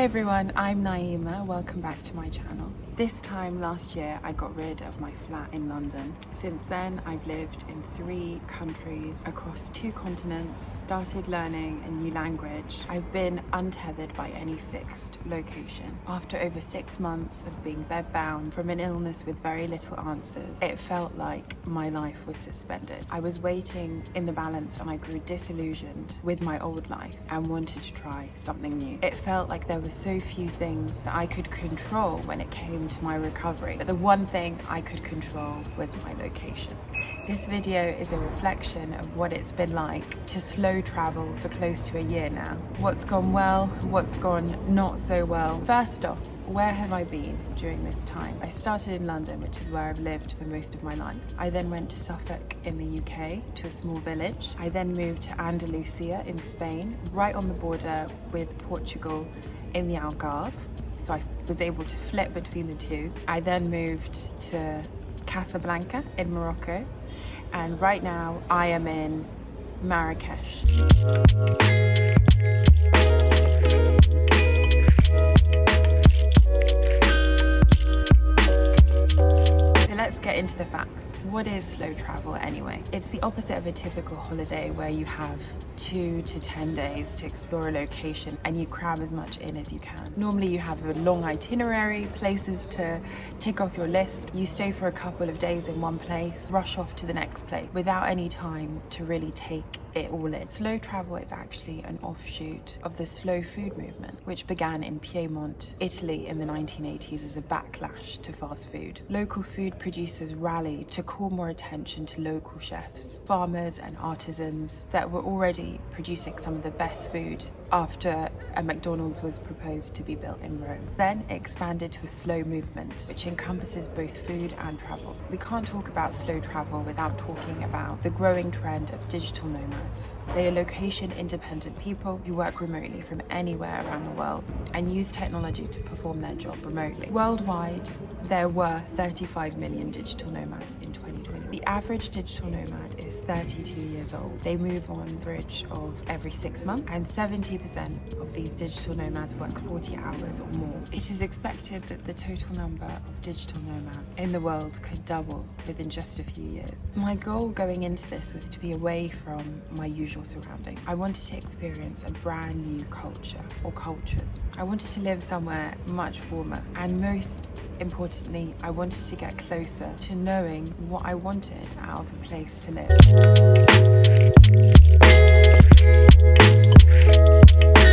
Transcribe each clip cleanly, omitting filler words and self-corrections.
Hi everyone, I'm Naïma. Welcome back to my channel. This time last year I got rid of my flat in London. Since then I've lived in 3 countries across 2 continents, started learning a new language. I've been untethered by any fixed location. After over 6 months of being bedbound from an illness with very little answers, it felt like my life was suspended. I was waiting in the balance and I grew disillusioned with my old life and wanted to try something new. It felt like there were so few things that I could control when it came to my recovery, but the one thing I could control was my location. This video is a reflection of what it's been like to slow travel for close to a year now. What's gone well, what's gone not so well. First off, where have I been during this time? I started in London, which is where I've lived for most of my life. I then went to Suffolk in the UK, to a small village. I then moved to Andalusia in Spain, right on the border with Portugal in the Algarve. So I was able to flip between the two. I then moved to Casablanca in Morocco, and right now I am in Marrakech. Let's get into the facts. What is slow travel anyway? It's the opposite of a typical holiday where you have 2 to 10 days to explore a location and you cram as much in as you can. Normally you have a long itinerary, places to tick off your list. You stay for a couple of days in one place, rush off to the next place without any time to really take it all in. Slow travel is actually an offshoot of the slow food movement, which began in Piedmont, Italy in the 1980s as a backlash to fast food. Local food producers rallied to call more attention to local chefs, farmers and artisans that were already producing some of the best food after a McDonald's was proposed to be built in Rome. Then it expanded to a slow movement, which encompasses both food and travel. We can't talk about slow travel without talking about the growing trend of digital nomads. They are location-independent people who work remotely from anywhere around the world and use technology to perform their job remotely. Worldwide, there were 35 million digital nomads in 2020. The average digital nomad is 32 years old. They move on average of every 6 months, and 70% of these digital nomads work 40 hours or more. It is expected that the total number of digital nomads in the world could double within just a few years. My goal going into this was to be away from my usual surroundings. I wanted to experience a brand new culture or cultures. I wanted to live somewhere much warmer, and most importantly, I wanted to get closer to knowing what I wanted out of a place to live.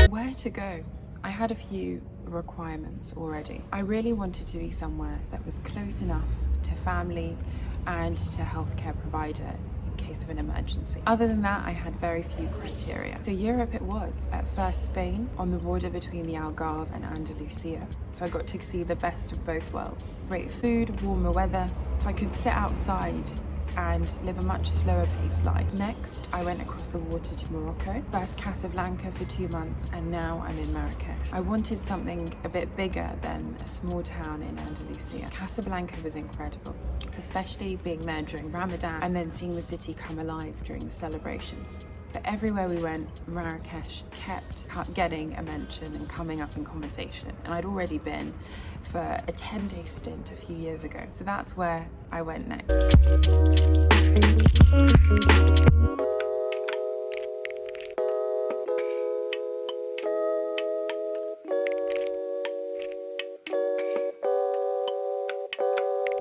Where to go? I had a few requirements already. I really wanted to be somewhere that was close enough to family and to healthcare provider in case of an emergency. Other than that, I had very few criteria. So Europe it was. At first Spain, on the border between the Algarve and Andalusia. So I got to see the best of both worlds. Great food, warmer weather, so I could sit outside and live a much slower paced life. Next, I went across the water to Morocco, first Casablanca for 2 months, and now I'm in Marrakech. I wanted something a bit bigger than a small town in Andalusia. Casablanca was incredible, especially being there during Ramadan and then seeing the city come alive during the celebrations. But everywhere we went, Marrakech kept getting a mention and coming up in conversation. And I'd already been for a 10-day stint a few years ago. So that's where I went next.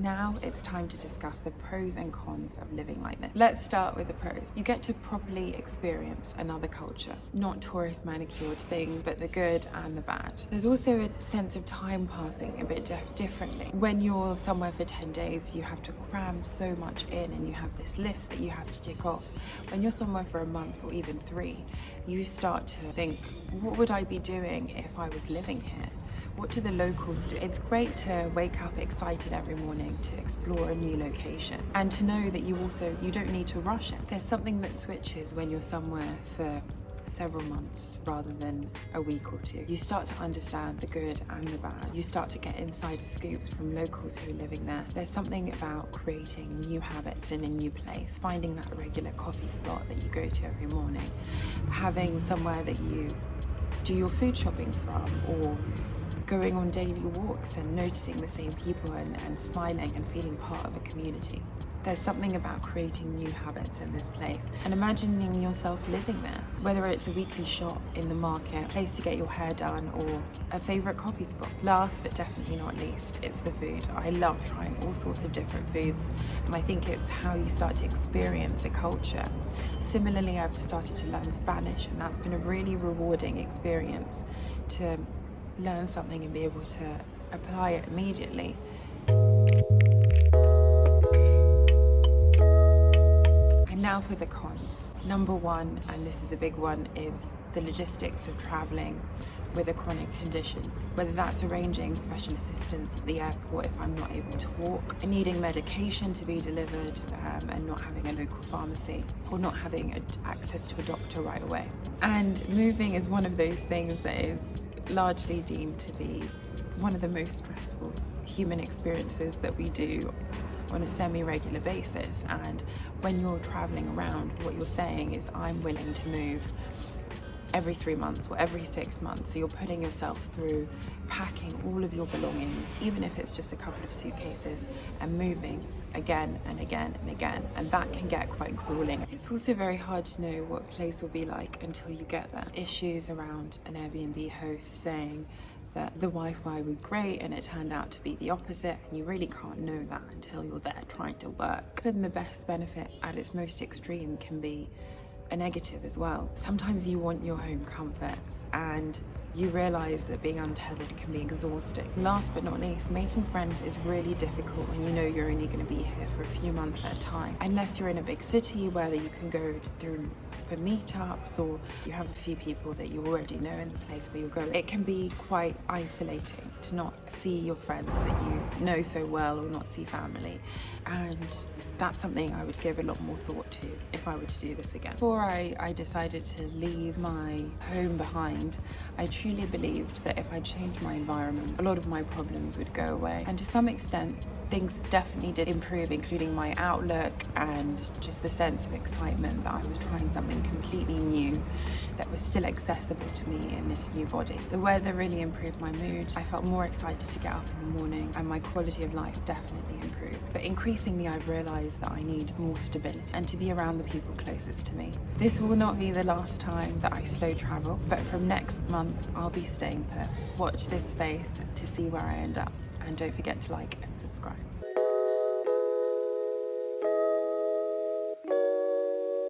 Now it's time to discuss the pros and cons of living like this. Let's start with the pros. You get to properly experience another culture, not tourist manicured thing, but the good and the bad. There's also a sense of time passing a bit differently. When you're somewhere for 10 days, you have to cram so much in and you have this list that you have to tick off. When you're somewhere for a month or even 3, you start to think, what would I be doing if I was living here? What do the locals do? It's great to wake up excited every morning to explore a new location and to know that you don't need to rush it. There's something that switches when you're somewhere for several months rather than a week or 2. You start to understand the good and the bad. You start to get insider scoops from locals who are living there. There's something about creating new habits in a new place, finding that regular coffee spot that you go to every morning, having somewhere that you do your food shopping from, or going on daily walks and noticing the same people and smiling and feeling part of a community. There's something about creating new habits in this place and imagining yourself living there, whether it's a weekly shop in the market, a place to get your hair done, or a favourite coffee spot. Last but definitely not least, it's the food. I love trying all sorts of different foods, and I think it's how you start to experience a culture. Similarly, I've started to learn Spanish, and that's been a really rewarding experience to learn something and be able to apply it immediately. And now for the cons. Number one, and this is a big one, is the logistics of traveling with a chronic condition, whether that's arranging special assistance at the airport if I'm not able to walk, needing medication to be delivered and not having a local pharmacy, or not having access to a doctor right away. And moving is one of those things that is largely deemed to be one of the most stressful human experiences that we do on a semi-regular basis. And when you're traveling around, what you're saying is, I'm willing to move every 3 months or every 6 months. So you're putting yourself through packing all of your belongings, even if it's just a couple of suitcases, and moving again and again and again. And that can get quite grueling. It's also very hard to know what a place will be like until you get there. Issues around an Airbnb host saying that the Wi-Fi was great and it turned out to be the opposite, and you really can't know that until you're there trying to work. Even the best benefit at its most extreme can be a negative as well. Sometimes you want your home comforts, and you realise that being untethered can be exhausting. Last but not least, making friends is really difficult when you know you're only going to be here for a few months at a time. Unless you're in a big city where you can go through for meetups, or you have a few people that you already know in the place where you're going. It can be quite isolating to not see your friends that you know so well, or not see family. And that's something I would give a lot more thought to if I were to do this again. Before I decided to leave my home behind, I truly believed that if I changed my environment, a lot of my problems would go away. And to some extent, things definitely did improve, including my outlook and just the sense of excitement that I was trying something completely new that was still accessible to me in this new body. The weather really improved my mood. I felt more excited to get up in the morning, and my quality of life definitely improved. But increasingly, I've realised that I need more stability and to be around the people closest to me. This will not be the last time that I slow travel, but from next month, I'll be staying put. Watch this space to see where I end up. And don't forget to like and subscribe.